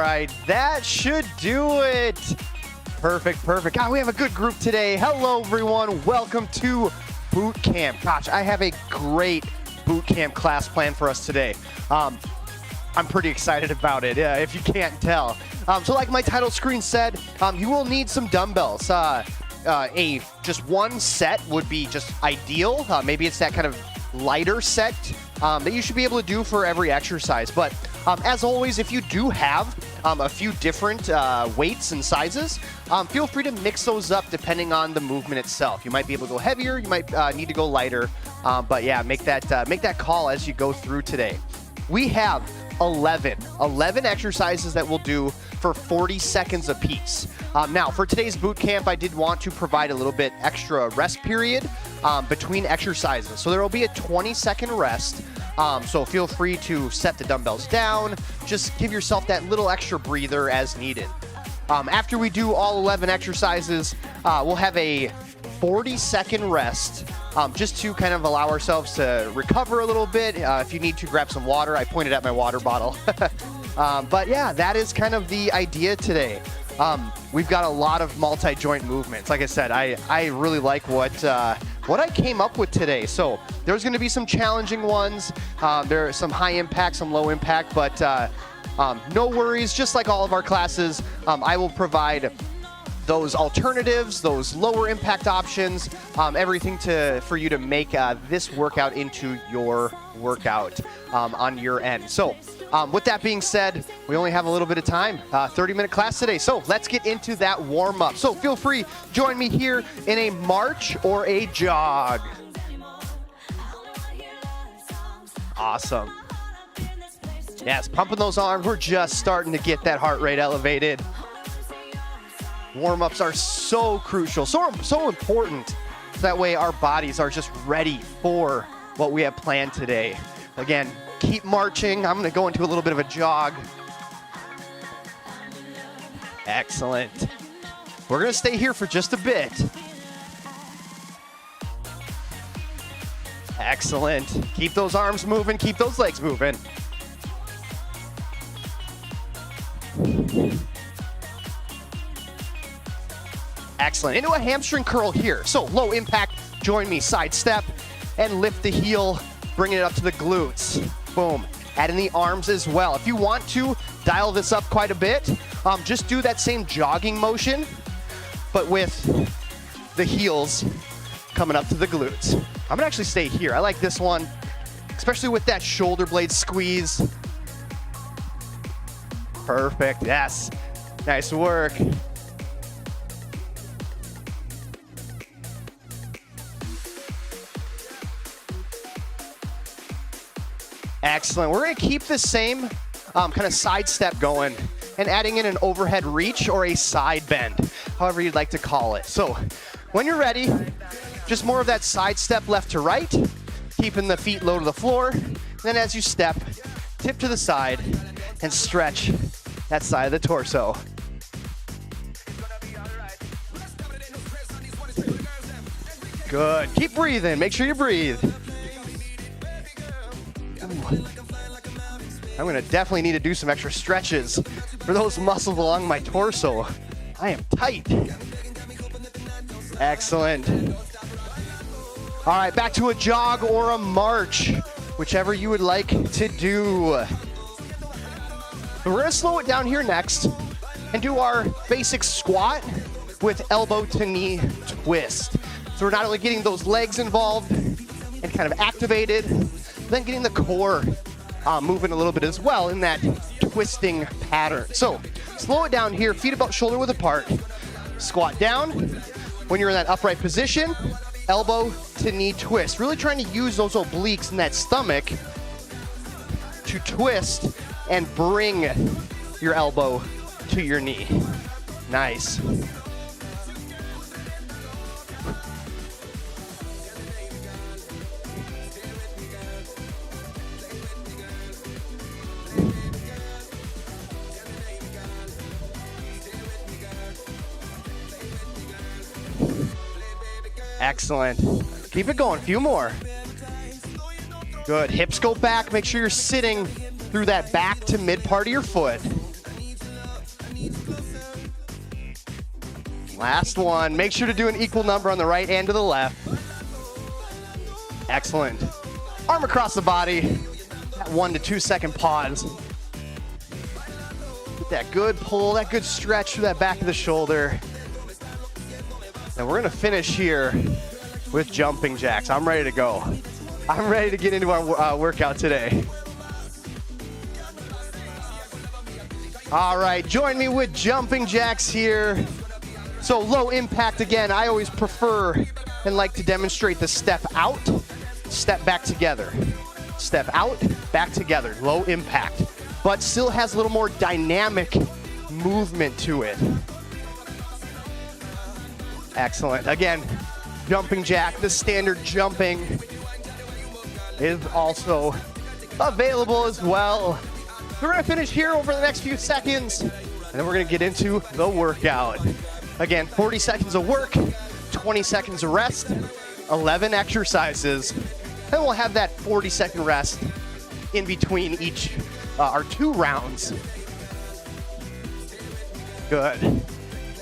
All right, that should do it. Perfect. God, we have a good group today. Hello, everyone. Welcome to boot camp. Gosh, I have a great boot camp class planned for us today. I'm pretty excited about it, if you can't tell. So like my title screen said, you will need some dumbbells. Just one set would be just ideal. Maybe it's that kind of lighter set that you should be able to do for every exercise. But as always, if you do have a few different weights and sizes, feel free to mix those up depending on the movement itself. You might be able to go heavier, you might need to go lighter, but yeah, make that call as you go through today. We have 11 exercises that we'll do for 40 seconds apiece. Now, for today's boot camp, I did want to provide a little bit extra rest period between exercises. So there will be a 20-second rest. So feel free to set the dumbbells down. Just give yourself that little extra breather as needed. After we do all 11 exercises, we'll have a 40-second rest just to kind of allow ourselves to recover a little bit. If you need to, grab some water. I pointed at my water bottle. But yeah, that is kind of the idea today. We've got a lot of multi-joint movements. Like I said, I really like what I came up with today. So there's going to be some challenging ones. There are some high impact, some low impact, but no worries. Just like all of our classes, I will provide those alternatives, those lower impact options, everything for you to make this workout into your workout on your end. So with that being said, we only have a little bit of time, 30-minute class today. So let's get into that warm up. So feel free, join me here in a march or a jog. Awesome. Yes, pumping those arms. We're just starting to get that heart rate elevated. Warm-ups are so crucial, so important. That way our bodies are just ready for what we have planned today. Again, keep marching. I'm going to go into a little bit of a jog. Excellent. We're going to stay here for just a bit. Excellent. Keep those arms moving. Keep those legs moving. Excellent. Into a hamstring curl here. So low impact, join me, side step, and lift the heel, bring it up to the glutes. Boom. Add in the arms as well. If you want to dial this up quite a bit, just do that same jogging motion, but with the heels coming up to the glutes. I'm gonna actually stay here. I like this one, especially with that shoulder blade squeeze. Perfect, yes. Nice work. Excellent. We're going to keep the same kind of side step going and adding in an overhead reach or a side bend, however you'd like to call it. So when you're ready, just more of that side step left to right, keeping the feet low to the floor. And then as you step, tip to the side and stretch that side of the torso. Good. Keep breathing. Make sure you breathe. I'm going to definitely need to do some extra stretches for those muscles along my torso. I am tight. Excellent. All right, back to a jog or a march, whichever you would like to do. We're going to slow it down here next and do our basic squat with elbow to knee twist. So we're not only getting those legs involved and kind of activated, then getting the core moving a little bit as well in that twisting pattern. So slow it down here, feet about shoulder width apart. Squat down. When you're in that upright position, elbow to knee twist. Really trying to use those obliques in that stomach to twist and bring your elbow to your knee. Nice. Excellent. Keep it going. A few more. Good. Hips go back. Make sure you're sitting through that back to mid part of your foot. Last one. Make sure to do an equal number on the right and to the left. Excellent. Arm across the body. That 1 to 2 second pause. Get that good pull, that good stretch through that back of the shoulder. And we're gonna finish here with jumping jacks. I'm ready to go. I'm ready to get into our workout today. All right, join me with jumping jacks here. So low impact again. I always prefer and like to demonstrate the step out, step back together. Step out, back together, low impact, but still has a little more dynamic movement to it. Excellent. Again, jumping jack, the standard jumping is also available as well. We're gonna finish here over the next few seconds, and then we're gonna get into the workout. Again, 40 seconds of work, 20 seconds of rest, 11 exercises. Then we'll have that 40-second rest in between each, our 2 rounds. Good.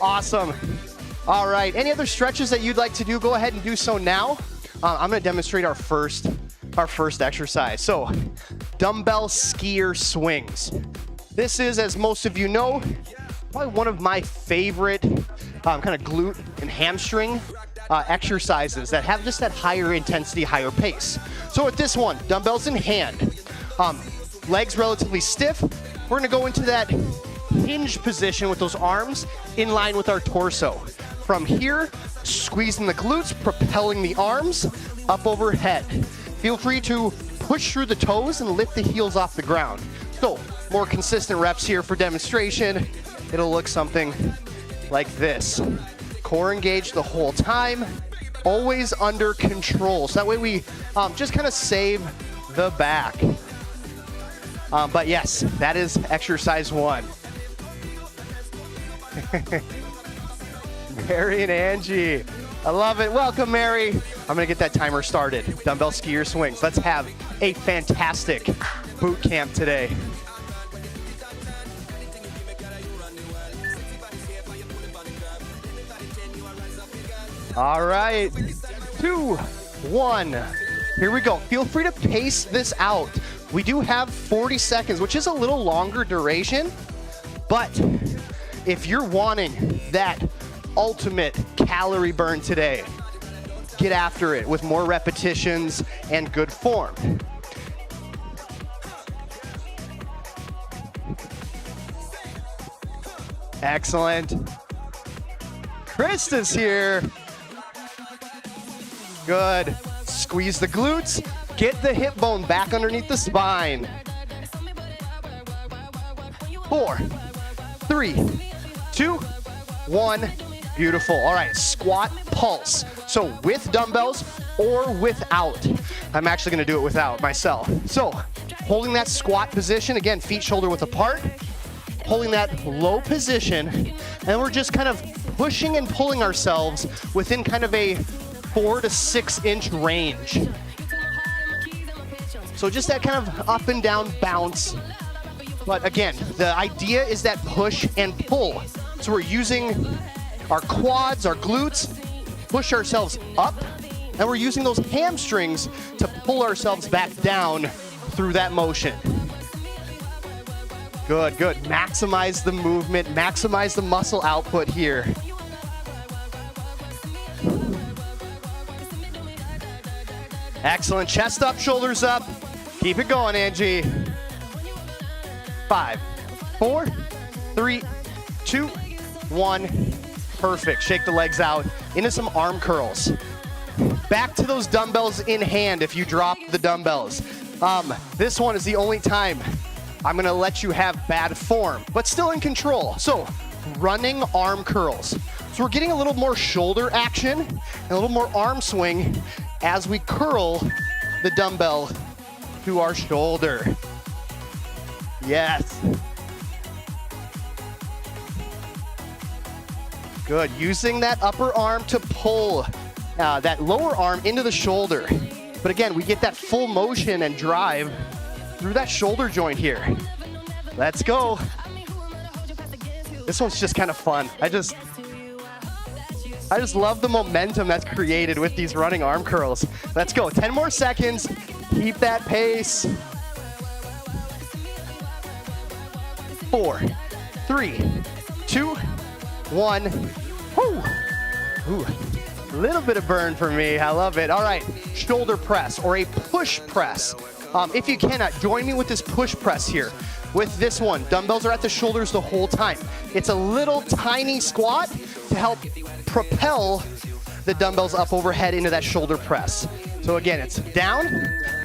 Awesome. All right, any other stretches that you'd like to do, go ahead and do so now. I'm gonna demonstrate our first exercise. So, dumbbell skier swings. This is, as most of you know, probably one of my favorite kind of glute and hamstring exercises that have just that higher intensity, higher pace. So with this one, dumbbells in hand, legs relatively stiff. We're gonna go into that hinge position with those arms in line with our torso. From here, squeezing the glutes, propelling the arms up overhead. Feel free to push through the toes and lift the heels off the ground. So more consistent reps here for demonstration. It'll look something like this. Core engaged the whole time, always under control. So that way we just kind of save the back. But yes, that is exercise 1. Mary and Angie, I love it. Welcome, Mary. I'm gonna get that timer started. Dumbbell skier swings. Let's have a fantastic boot camp today. All right, 2, 1, here we go. Feel free to pace this out. We do have 40 seconds, which is a little longer duration, but if you're wanting that ultimate calorie burn today, get after it with more repetitions and good form. Excellent. Krista's here. Good. Squeeze the glutes. Get the hip bone back underneath the spine. 4, 3, 2, 1. Beautiful. All right, squat pulse. So with dumbbells or without. I'm actually gonna do it without myself. So holding that squat position, again, feet shoulder width apart, holding that low position, and we're just kind of pushing and pulling ourselves within kind of a 4 to 6 inch range. So just that kind of up and down bounce. But again, the idea is that push and pull. So we're using our quads, our glutes, push ourselves up, and we're using those hamstrings to pull ourselves back down through that motion. Good, good. Maximize the movement, maximize the muscle output here. Excellent. Chest up, shoulders up. Keep it going, Angie. 5, 4, 3, 2, 1. Perfect. Shake the legs out into some arm curls. Back to those dumbbells in hand if you drop the dumbbells. This one is the only time I'm gonna let you have bad form, but still in control. So, running arm curls. So we're getting a little more shoulder action and a little more arm swing as we curl the dumbbell to our shoulder. Yes. Good, using that upper arm to pull that lower arm into the shoulder. But again, we get that full motion and drive through that shoulder joint here. Let's go. This one's just kind of fun. I just love the momentum that's created with these running arm curls. Let's go, 10 more seconds. Keep that pace. 4, 3, 2, 1. Woo! Ooh, a little bit of burn for me. I love it. All right, shoulder press or a push press. If you cannot, join me with this push press here. With this one, dumbbells are at the shoulders the whole time. It's a little tiny squat to help propel the dumbbells up overhead into that shoulder press. So again, it's down,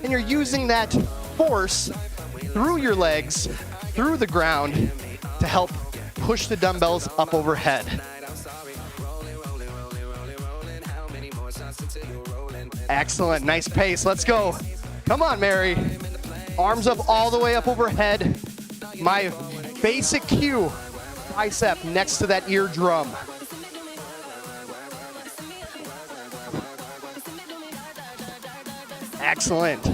and you're using that force through your legs, through the ground, to help push the dumbbells up overhead. Excellent, nice pace, let's go. Come on, Mary. Arms up all the way up overhead. My basic cue, bicep next to that eardrum. Excellent.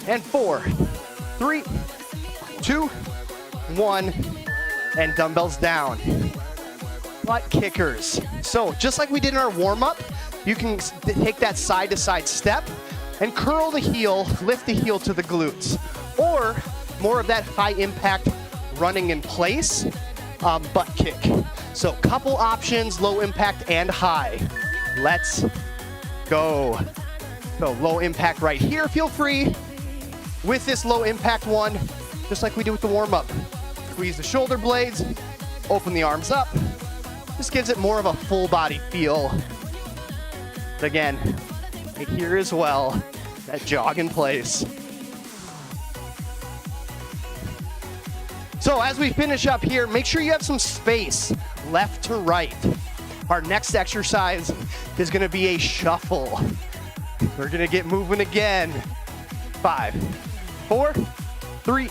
And 4, 3, 2, 1, and dumbbells down. Butt kickers. So just like we did in our warm-up, you can take that side-to-side step and curl the heel, lift the heel to the glutes. Or more of that high impact running in place butt kick. So couple options, low impact and high. Let's go. So low impact right here, feel free. With this low impact one, just like we did with the warm up. Squeeze the shoulder blades, open the arms up. This gives it more of a full body feel. But again, right here as well, that jog in place. So as we finish up here, make sure you have some space left to right. Our next exercise is gonna be a shuffle. We're gonna get moving again. 5, 4, 3,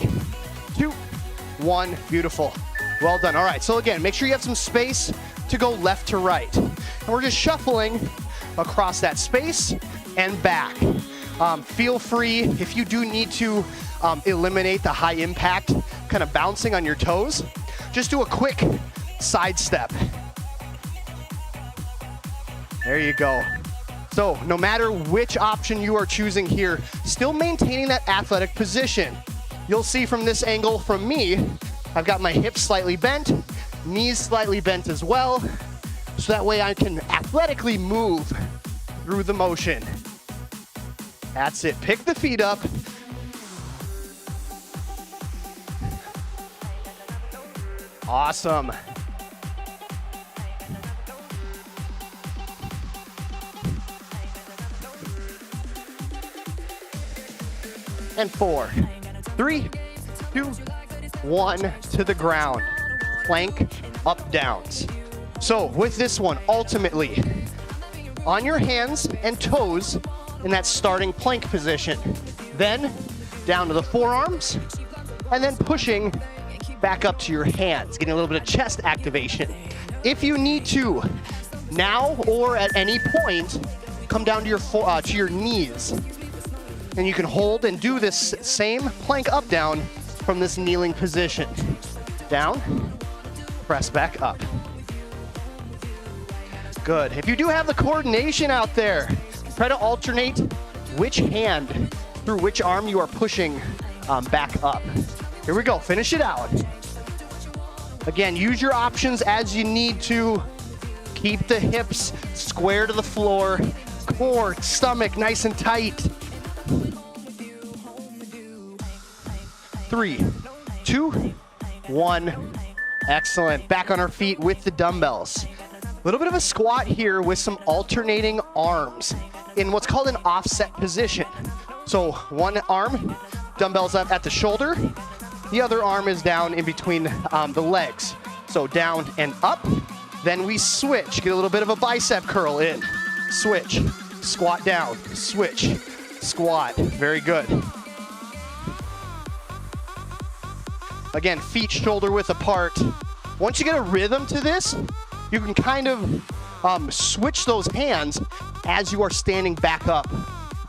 2, 1, beautiful. Well done. All right, so again, make sure you have some space to go left to right. And we're just shuffling across that space and back. Feel free, if you do need to eliminate the high impact, kind of bouncing on your toes, just do a quick side step. There you go. So no matter which option you are choosing here, still maintaining that athletic position. You'll see from this angle from me, I've got my hips slightly bent, knees slightly bent as well, so that way I can athletically move through the motion. That's it, pick the feet up. Awesome. And 4, 3, 2, 1, to the ground. Plank up downs. So with this one, ultimately, on your hands and toes in that starting plank position. Then down to the forearms, and then pushing back up to your hands, getting a little bit of chest activation. If you need to, now or at any point, come down to your knees. And you can hold and do this same plank up down from this kneeling position. Down, press back up. Good. If you do have the coordination out there, try to alternate which hand through which arm you are pushing back up. Here we go, finish it out. Again, use your options as you need to. Keep the hips square to the floor, core, stomach nice and tight. 3, 2, 1. Excellent. Back on our feet with the dumbbells. A little bit of a squat here with some alternating arms in what's called an offset position. So one arm, dumbbells up at the shoulder. The other arm is down in between the legs. So down and up. Then we switch. Get a little bit of a bicep curl in. Switch. Squat down. Switch. Squat. Very good. Again, feet shoulder width apart. Once you get a rhythm to this, you can kind of switch those hands as you are standing back up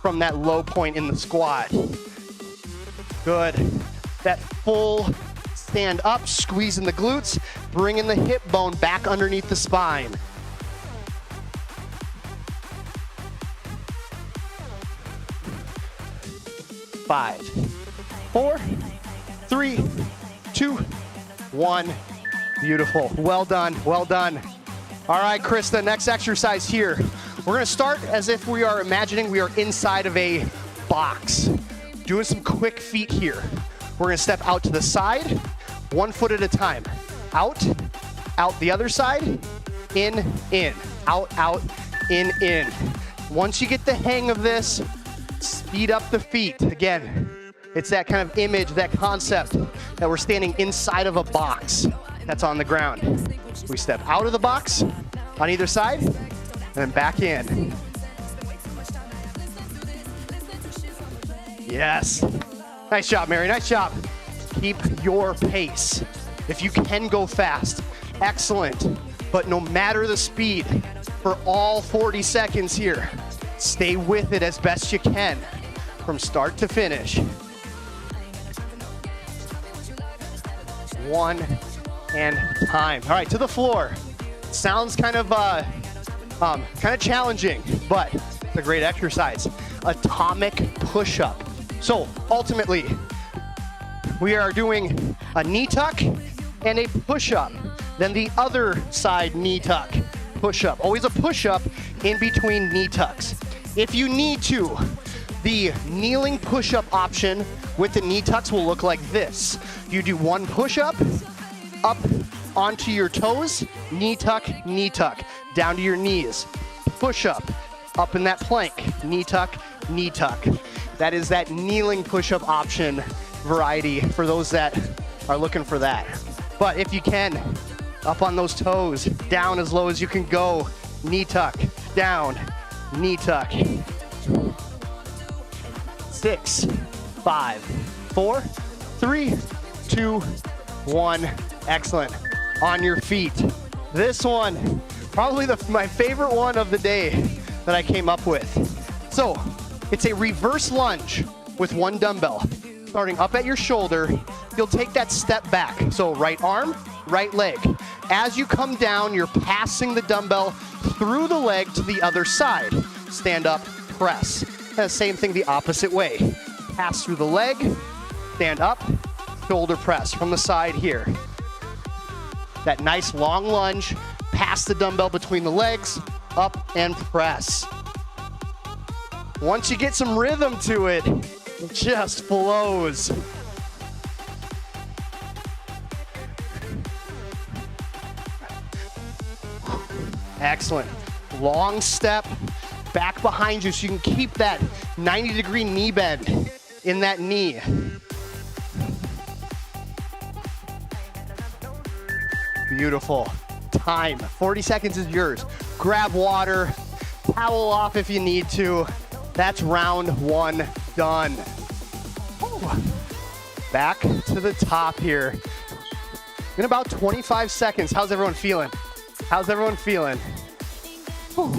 from that low point in the squat. Good. that full stand up, squeezing the glutes, bringing the hip bone back underneath the spine. Five, 4, 3, 2, 1. Beautiful. Well done. Well done. All right, Krista, next exercise here. We're going to start as if we are imagining we are inside of a box. Doing some quick feet here. We're going to step out to the side, 1 foot at a time. Out, out the other side, in, out, in. Once you get the hang of this, speed up the feet. Again, it's that kind of image, that concept that we're standing inside of a box that's on the ground. We step out of the box on either side and then back in. Yes. Nice job, Mary. Nice job. Keep your pace. If you can go fast, excellent. But no matter the speed, for all 40 seconds here, stay with it as best you can from start to finish. 1 and time. All right, to the floor. Sounds kind of challenging, but it's a great exercise. Atomic push-up. So ultimately, we are doing a knee tuck and a push-up. Then the other side knee tuck, push-up. Always a push-up in between knee tucks. If you need to, the kneeling push-up option with the knee tucks will look like this. You do 1 push-up, up onto your toes, knee tuck, down to your knees. Push-up, up in that plank, knee tuck. That is that kneeling push-up option variety for those that are looking for that. But if you can, up on those toes, down as low as you can go, knee tuck, down, knee tuck. 6, 5, 4, 3, 2, 1. Excellent. On your feet. This one, probably my favorite one of the day that I came up with. So, it's a reverse lunge with 1 dumbbell. Starting up at your shoulder, you'll take that step back. So right arm, right leg. As you come down, you're passing the dumbbell through the leg to the other side. Stand up, press. And the same thing the opposite way. Pass through the leg, stand up, shoulder press from the side here. That nice long lunge, pass the dumbbell between the legs, up and press. Once you get some rhythm to it, it just flows. Excellent. Long step back behind you so you can keep that 90-degree knee bend in that knee. Beautiful. Time. 40 seconds is yours. Grab water, towel off if you need to. That's round 1 done. Woo. Back to the top here. In about 25 seconds. How's everyone feeling? How's everyone feeling? Woo.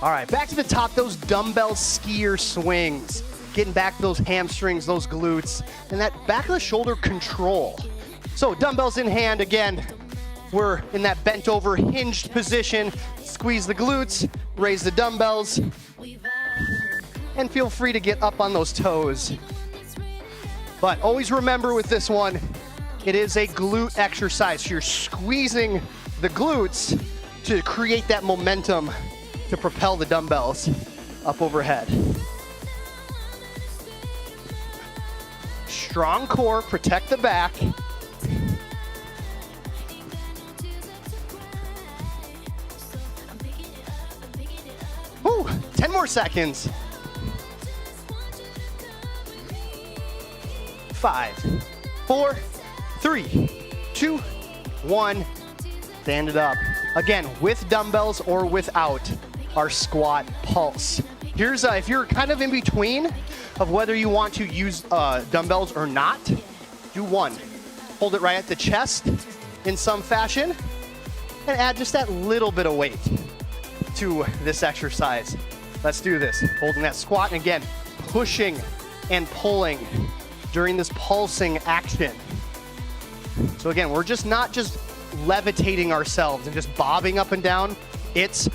All right, back to the top, those dumbbell skier swings. Getting back those hamstrings, those glutes, and that back of the shoulder control. So dumbbells in hand again. We're in that bent over hinged position. Squeeze the glutes, raise the dumbbells, and feel free to get up on those toes. But always remember with this one, it is a glute exercise. So you're squeezing the glutes to create that momentum to propel the dumbbells up overhead. Strong core, protect the back. Woo, 10 more seconds. 5, 4, 3, 2, 1. Stand it up. Again, with dumbbells or without our squat pulse. Here's if you're kind of in between of whether you want to use dumbbells or not, do 1. Hold it right at the chest in some fashion and add just that little bit of weight to this exercise. Let's do this. Holding that squat, and again, pushing and pulling during this pulsing action. So again, we're just not just levitating ourselves and just bobbing up and down. It's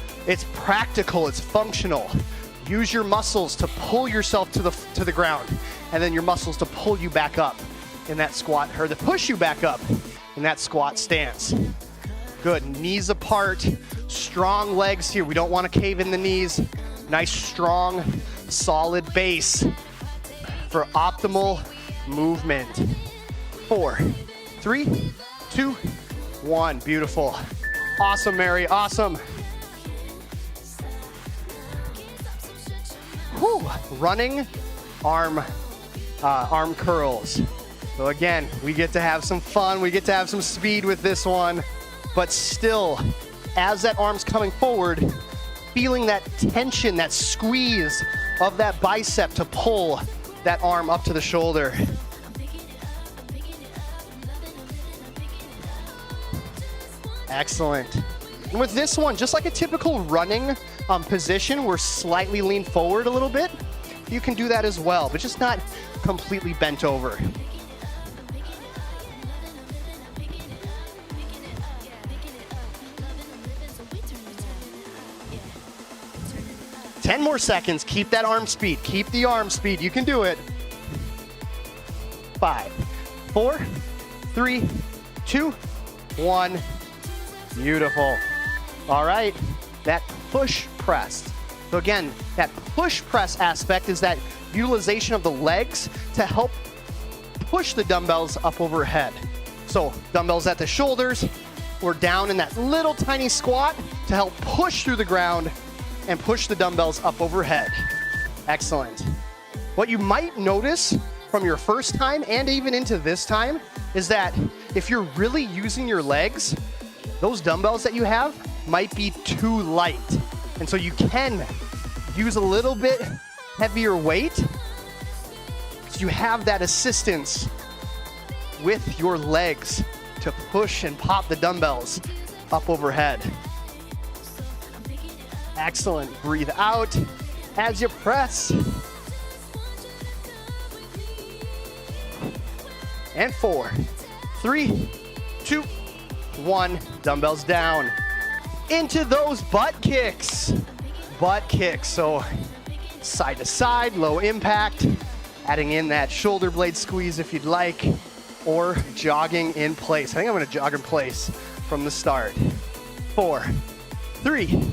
practical, it's functional. Use your muscles to pull yourself to the ground, and then your muscles to pull you back up in that squat, or to push you back up in that squat stance. Good, knees apart, strong legs here. We don't want to cave in the knees. Nice, strong, solid base for optimal movement. 4, 3, 2, 1. Beautiful. Awesome, Mary, awesome. Whew. Running arm curls. So again, we get to have some fun, we get to have some speed with this one, but still, as that arm's coming forward, feeling that tension, that squeeze of that bicep to pull that arm up to the shoulder. Excellent. And with this one, just like a typical running position, we're slightly leaned forward a little bit. You can do that as well, but just not completely bent over. Ten more seconds. Keep that arm speed. Keep the arm speed. You can do it. 5, 4, 3, 2, 1. Beautiful. All right. That push press. So again, that push press aspect is that utilization of the legs to help push the dumbbells up overhead. So dumbbells at the shoulders, we're down in that little tiny squat to help push through the ground and push the dumbbells up overhead. Excellent. What you might notice from your first time and even into this time is that if you're really using your legs, those dumbbells that you have might be too light. And so you can use a little bit heavier weight so you have that assistance with your legs to push and pop the dumbbells up overhead. Excellent. Breathe out as you press. And 4, 3, 2, 1. Dumbbells down. Into those butt kicks. Butt kicks. So side to side, low impact. Adding in that shoulder blade squeeze if you'd like. Or jogging in place. I think I'm going to jog in place from the start. 4, 3,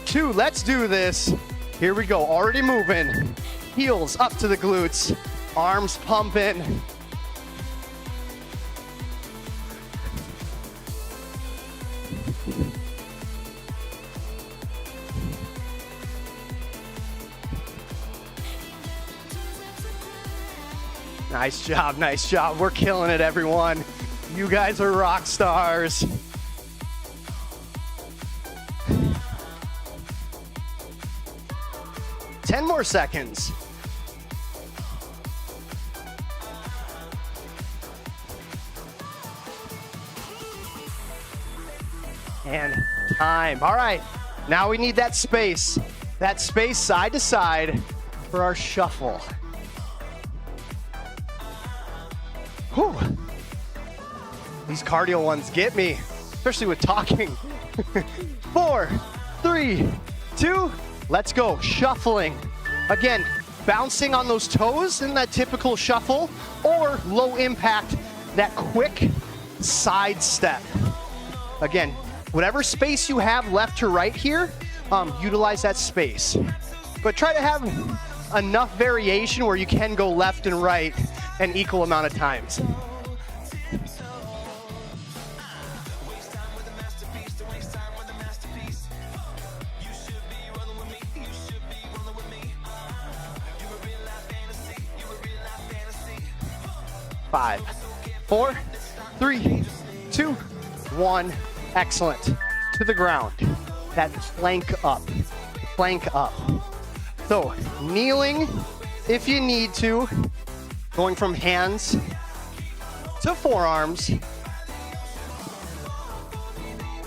2, let's do this. Here we go, already moving. Heels up to the glutes, arms pumping. Nice job, nice job. We're killing it, everyone. You guys are rock stars. Ten more seconds. And time. All right, now we need that space side to side for our shuffle. Whew. These cardio ones get me, especially with talking. 4, 3, 2, let's go. Shuffling. Again, bouncing on those toes in that typical shuffle, or low impact, that quick side step. Again, whatever space you have left to right here, utilize that space. But try to have enough variation where you can go left and right an equal amount of times. Five, 4, 3, 2, 1. Excellent. To the ground. That plank up. Plank up. So, kneeling if you need to. Going from hands to forearms.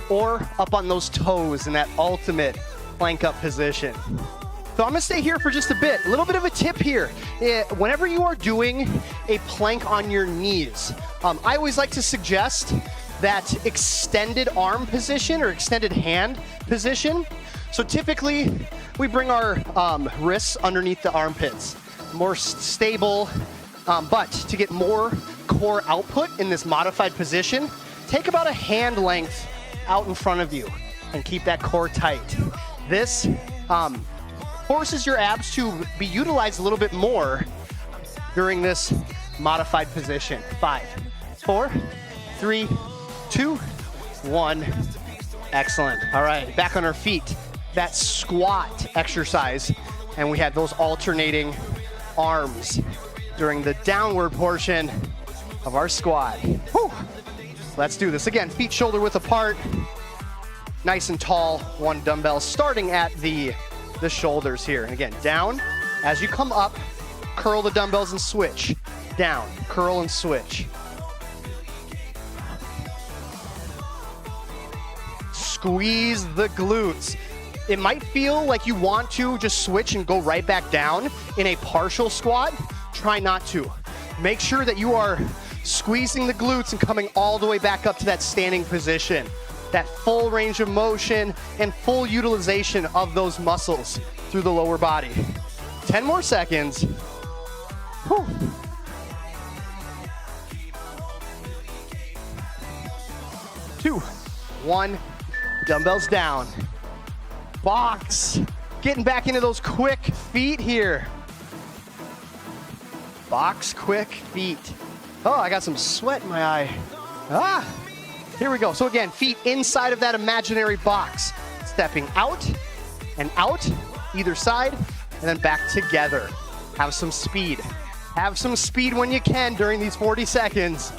Or up on those toes in that ultimate plank up position. So I'm gonna stay here for just a bit. A little bit of a tip here. Whenever you are doing a plank on your knees, I always like to suggest that extended arm position or extended hand position. So typically we bring our wrists underneath the armpits. More stable, but to get more core output in this modified position, take about a hand length out in front of you and keep that core tight. This forces your abs to be utilized a little bit more during this modified position. 5, 4, 3, 2, 1. Excellent. All right, back on our feet. That squat exercise, and we had those alternating arms during the downward portion of our squat. Whew. Let's do this again. Feet shoulder width apart, nice and tall. 1 dumbbell starting at the shoulders here. And again, down. As you come up, curl the dumbbells and switch. Down, curl and switch. Squeeze the glutes. It might feel like you want to just switch and go right back down in a partial squat. Try not to. Make sure that you are squeezing the glutes and coming all the way back up to that standing position. That full range of motion and full utilization of those muscles through the lower body. 10 more seconds. Whew. Two, 1, dumbbells down. Box, getting back into those quick feet here. Box, quick feet. Oh, I got some sweat in my eye. Here we go. So again, feet inside of that imaginary box. Stepping out and out, either side, and then back together. Have some speed. Have some speed when you can during these 40 seconds.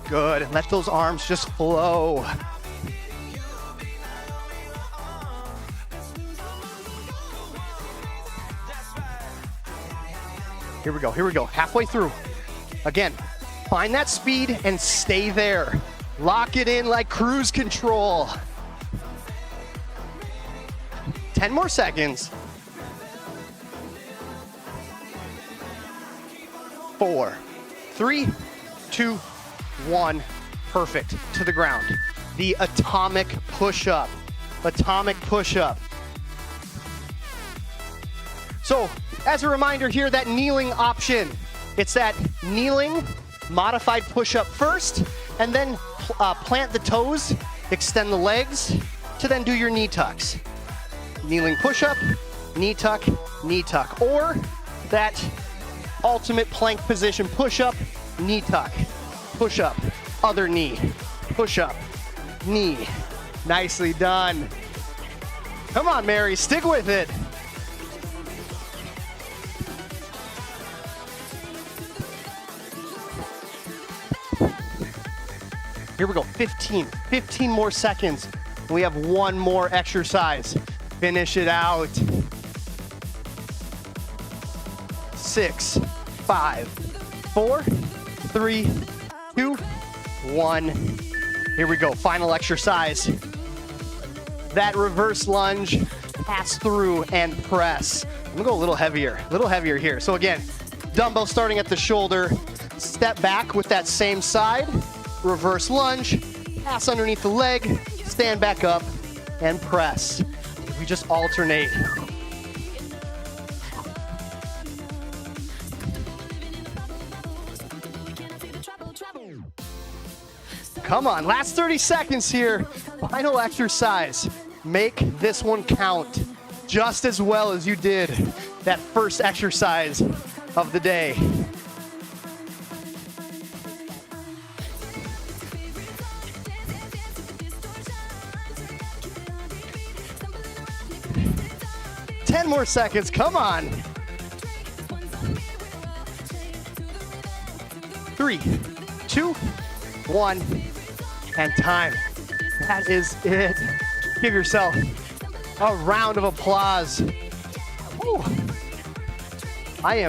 Good. Let those arms just flow. Here we go, here we go. Halfway through. Again, find that speed and stay there. Lock it in like cruise control. 10 more seconds. 4, 3, 2, 1. Perfect. To the ground. The atomic push-up. Atomic push-up. So, as a reminder here, that kneeling option, it's that kneeling modified push-up first, and then plant the toes, extend the legs, to then do your knee tucks. Kneeling push-up, knee tuck, or that ultimate plank position push-up, knee tuck, push-up, other knee, push-up, knee. Nicely done. Come on, Mary, stick with it. Here we go, 15 more seconds. We have 1 more exercise. Finish it out. 6, 5, 4, 3, 2, 1. Here we go, final exercise. That reverse lunge, pass through and press. I'm gonna go a little heavier here. So again, dumbbell starting at the shoulder, step back with that same side, reverse lunge, pass underneath the leg, stand back up, and press. We just alternate. Come on, last 30 seconds here. Final exercise. Make this one count just as well as you did that first exercise of the day. More seconds, come on. 3, 2, 1, and time. That is it. Give yourself a round of applause. Whew. I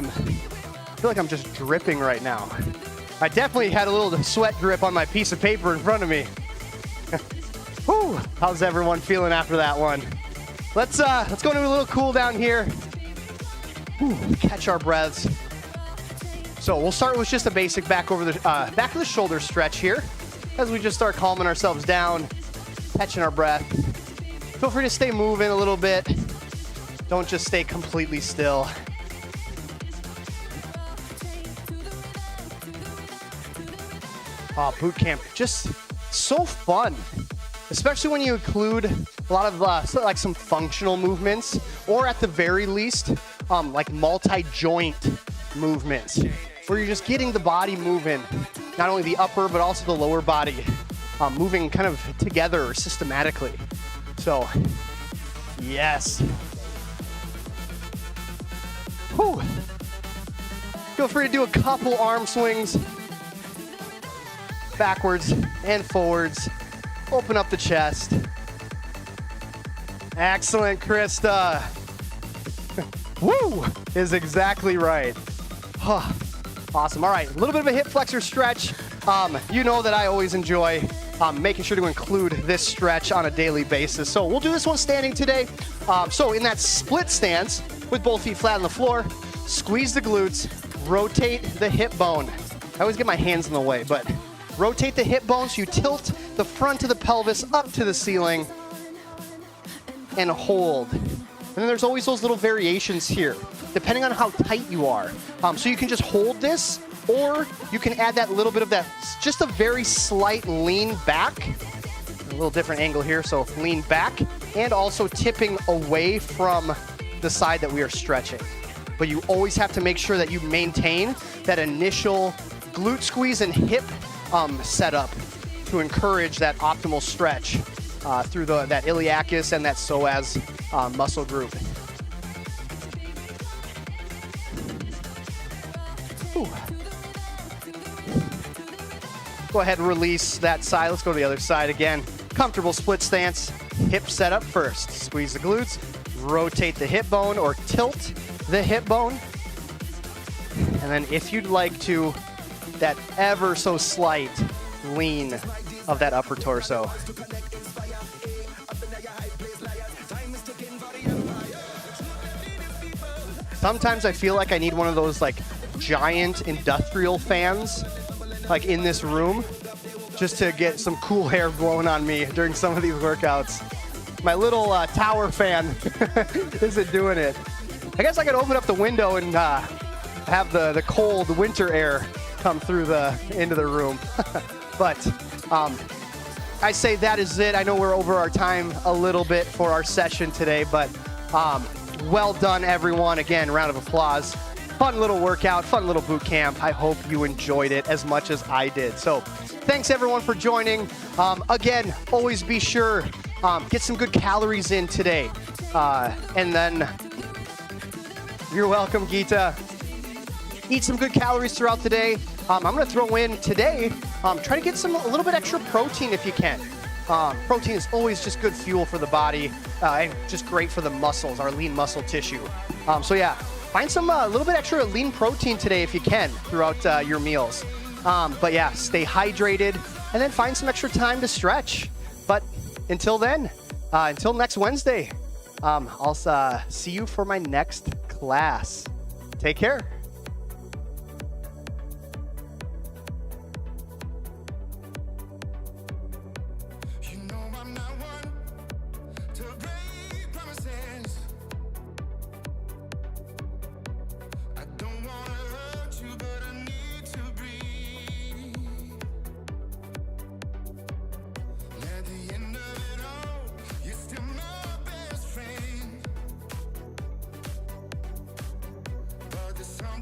feel like I'm just dripping right now. I definitely had a little sweat drip on my piece of paper in front of me. Whew. How's everyone feeling after that one? Let's go into a little cool down here. Ooh, catch our breaths. So we'll start with just a basic back of the shoulder stretch here as we just start calming ourselves down, catching our breath. Feel free to stay moving a little bit. Don't just stay completely still. Oh, boot camp, just so fun, especially when you include a lot of like some functional movements, or at the very least, like multi-joint movements, where you're just getting the body moving, not only the upper, but also the lower body, moving kind of together systematically. So, yes. Whew. Feel free to do a couple arm swings, backwards and forwards. Open up the chest. Excellent, Krista. Woo! Is exactly right. Awesome. All right, a little bit of a hip flexor stretch. You know that I always enjoy making sure to include this stretch on a daily basis. So we'll do this one standing today. So in that split stance, with both feet flat on the floor, squeeze the glutes, rotate the hip bone. I always get my hands in the way, but rotate the hip bone so you tilt the front of the pelvis up to the ceiling and hold. And then there's always those little variations here, depending on how tight you are. So you can just hold this, or you can add that little bit of that, just a very slight lean back. A little different angle here, so lean back, and also tipping away from the side that we are stretching. But you always have to make sure that you maintain that initial glute squeeze and hip setup to encourage that optimal stretch through that iliacus and that psoas muscle group. Ooh. Go ahead and release that side. Let's go to the other side again. Comfortable split stance. Hip setup first. Squeeze the glutes. Rotate the hip bone or tilt the hip bone. And then if you'd like to, that ever so slight lean of that upper torso. Sometimes I feel like I need one of those like giant industrial fans like in this room just to get some cool air blowing on me during some of these workouts. My little tower fan isn't doing it. I guess I could open up the window and have the cold winter air come through into the room. But I say that is it. I know we're over our time a little bit for our session today, but well done, everyone. Again, round of applause. Fun little workout, fun little boot camp. I hope you enjoyed it as much as I did. So thanks everyone for joining. Again, always be sure, get some good calories in today. And then, you're welcome, Geeta. Eat some good calories throughout the day. I'm gonna throw in today, try to get a little bit extra protein if you can. Protein is always just good fuel for the body and just great for the muscles, our lean muscle tissue. So yeah, find some a little bit extra lean protein today if you can throughout your meals. But yeah, stay hydrated and then find some extra time to stretch. But until then, until next Wednesday, I'll see you for my next class. Take care. The sun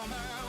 summer